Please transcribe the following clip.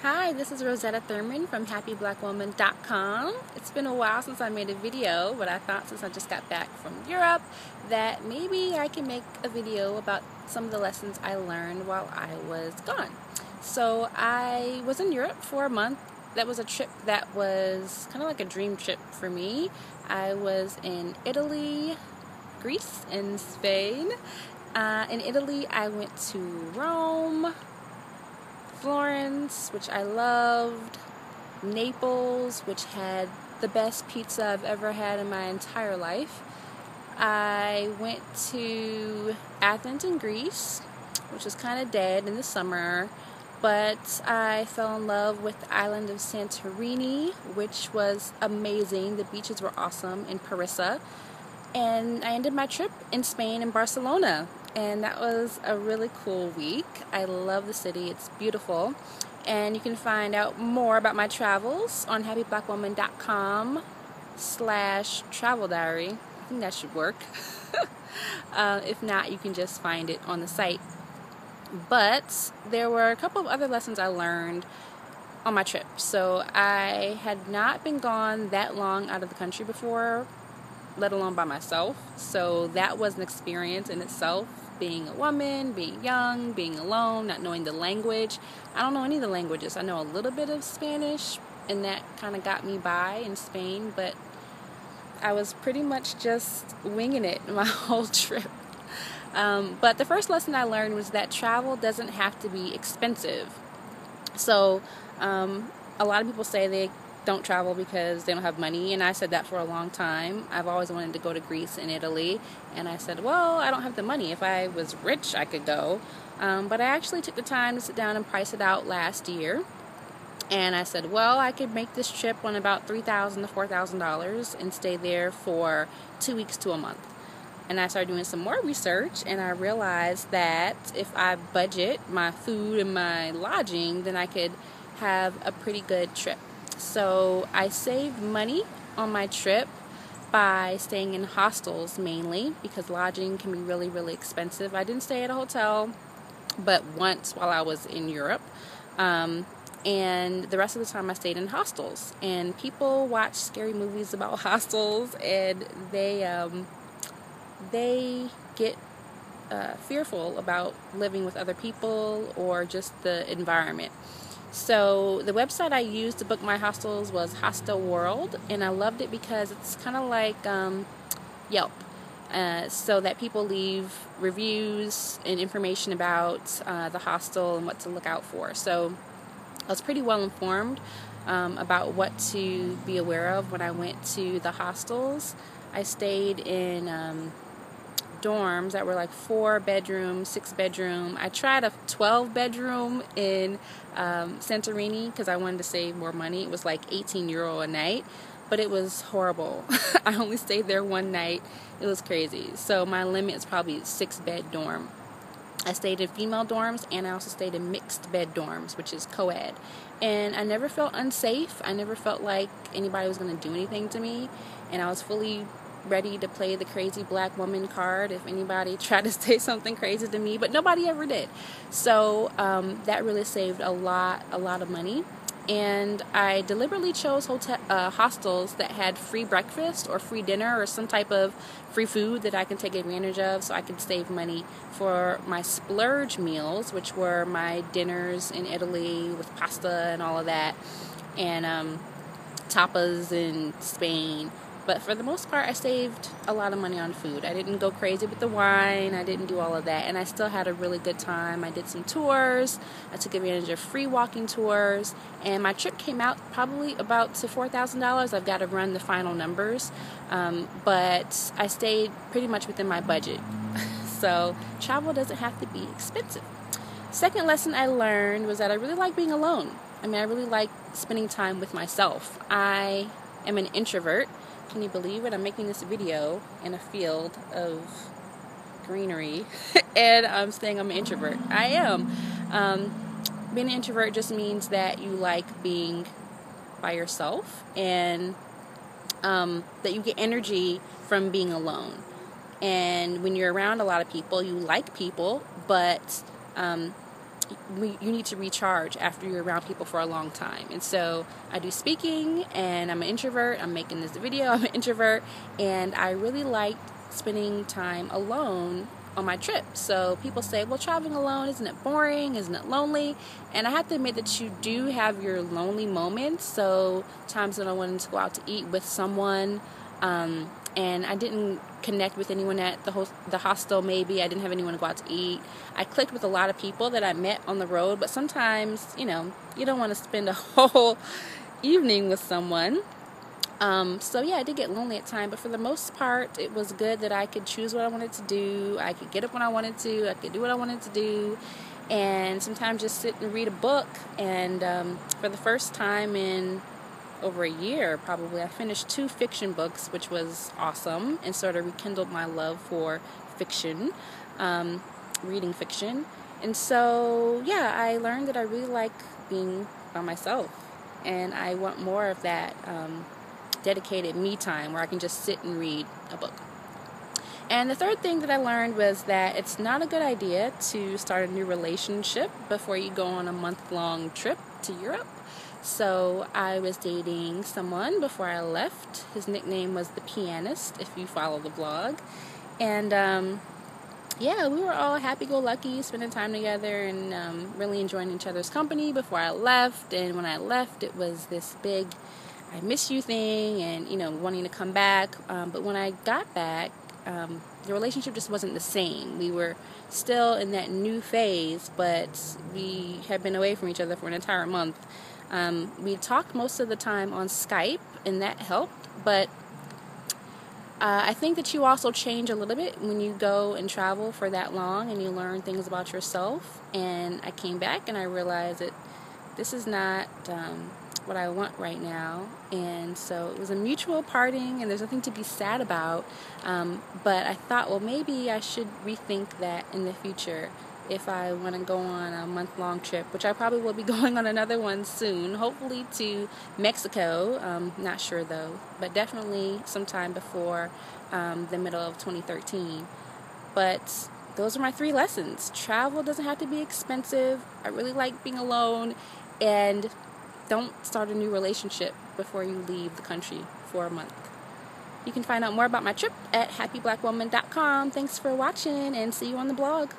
Hi, this is Rosetta Thurman from HappyBlackWoman.com. It's been a while since I made a video, but I thought since I just got back from Europe that maybe I can make a video about some of the lessons I learned while I was gone. So I was in Europe for a month. That was a trip that was kind of like a dream trip for me. I was in Italy, Greece, and Spain. In Italy, I went to Rome, Florence, which I loved, Naples, which had the best pizza I've ever had in my entire life. I went to Athens in Greece, which was kind of dead in the summer, but I fell in love with the island of Santorini, which was amazing. The beaches were awesome in Parissa. And I ended my trip in Spain, in Barcelona. And that was a really cool week. I love the city. It's beautiful. And you can find out more about my travels on happyblackwoman.com/travel diary. I think that should work. If not, you can just find it on the site. But there were a couple of other lessons I learned on my trip. So I had not been gone that long out of the country before, let alone by myself. So that was an experience in itself, being a woman, being young, being alone, not knowing the language. I don't know any of the languages. I know a little bit of Spanish, and that kind of got me by in Spain, but I was pretty much just winging it my whole trip. But the first lesson I learned was that travel doesn't have to be expensive. So a lot of people say they don't travel because they don't have money, and I said that for a long time. I've always wanted to go to Greece and Italy, and I said, well, I don't have the money. If I was rich, I could go. But I actually took the time to sit down and price it out last year, and I said, well, I could make this trip on about $3,000 to $4,000 and stay there for 2 weeks to a month. And I started doing some more research, and I realized that if I budget my food and my lodging, then I could have a pretty good trip. So I saved money on my trip by staying in hostels mainly, because lodging can be really, really expensive. I didn't stay at a hotel but once while I was in Europe. And the rest of the time I stayed in hostels. And people watch scary movies about hostels, and they get fearful about living with other people or just the environment. So the website I used to book my hostels was Hostel World, and I loved it because it's kind of like Yelp, so that people leave reviews and information about the hostel and what to look out for. So I was pretty well informed about what to be aware of when I went to the hostels. I stayed in dorms that were like 4-bedroom, 6-bedroom. I tried a 12-bedroom in Santorini because I wanted to save more money. It was like €18 a night, but it was horrible. I only stayed there one night. It was crazy. So my limit is probably 6-bed dorm. I stayed in female dorms, and I also stayed in mixed bed dorms, which is co-ed. And I never felt unsafe. I never felt like anybody was going to do anything to me, and I was fully ready to play the crazy black woman card if anybody tried to say something crazy to me, but nobody ever did. So that really saved a lot of money. And I deliberately chose hostels that had free breakfast or free dinner or some type of free food that I can take advantage of, so I could save money for my splurge meals, which were my dinners in Italy with pasta and all of that, and tapas in Spain. But for the most part, I saved a lot of money on food. I didn't go crazy with the wine. I didn't do all of that. And I still had a really good time. I did some tours. I took advantage of free walking tours. And my trip came out probably about to $4,000. I've got to run the final numbers. But I stayed pretty much within my budget. So travel doesn't have to be expensive. Second lesson I learned was that I really like being alone. I really like spending time with myself. I am an introvert. Can you believe it? I'm making this video in a field of greenery, and I'm saying I'm an introvert. I am. Being an introvert just means that you like being by yourself, and that you get energy from being alone. And when you're around a lot of people, you like people, but you need to recharge after you're around people for a long time. And so I do speaking, and I'm an introvert. I'm making this video. I'm an introvert, and I really liked spending time alone on my trip. So people say, well, traveling alone, isn't it boring? Isn't it lonely? And I have to admit that you do have your lonely moments. So times that I wanted to go out to eat with someone, and I didn't connect with anyone at the hostel. Maybe I didn't have anyone to go out to eat. I clicked with a lot of people that I met on the road, but sometimes, you don't want to spend a whole evening with someone. So yeah, I did get lonely at times, but for the most part, it was good that I could choose what I wanted to do. I could get up when I wanted to. I could do what I wanted to do, and sometimes just sit and read a book. And for the first time in over a year, probably, I finished 2 fiction books, which was awesome, and sort of rekindled my love for fiction, reading fiction. And so, yeah, I learned that I really like being by myself, and I want more of that dedicated me time where I can just sit and read a book. And the third thing that I learned was that it's not a good idea to start a new relationship before you go on a month-long trip to Europe. So I was dating someone before I left. His nickname was The Pianist, if you follow the blog. And yeah, we were all happy-go-lucky, spending time together and really enjoying each other's company before I left. And when I left, it was this big I miss you thing and, wanting to come back. But when I got back, the relationship just wasn't the same. We were still in that new phase, but we had been away from each other for an entire month. We talked most of the time on Skype, and that helped. But I think that you also change a little bit when you go and travel for that long and you learn things about yourself. And I came back and I realized that this is not what I want right now, and so it was a mutual parting, and there's nothing to be sad about, but I thought, well, maybe I should rethink that in the future if I want to go on a month-long trip, which I probably will be going on another one soon, hopefully to Mexico, not sure though, but definitely sometime before the middle of 2013. But those are my 3 lessons. Travel doesn't have to be expensive. I really like being alone, and don't start a new relationship before you leave the country for a month. You can find out more about my trip at happyblackwoman.com. Thanks for watching, and see you on the blog.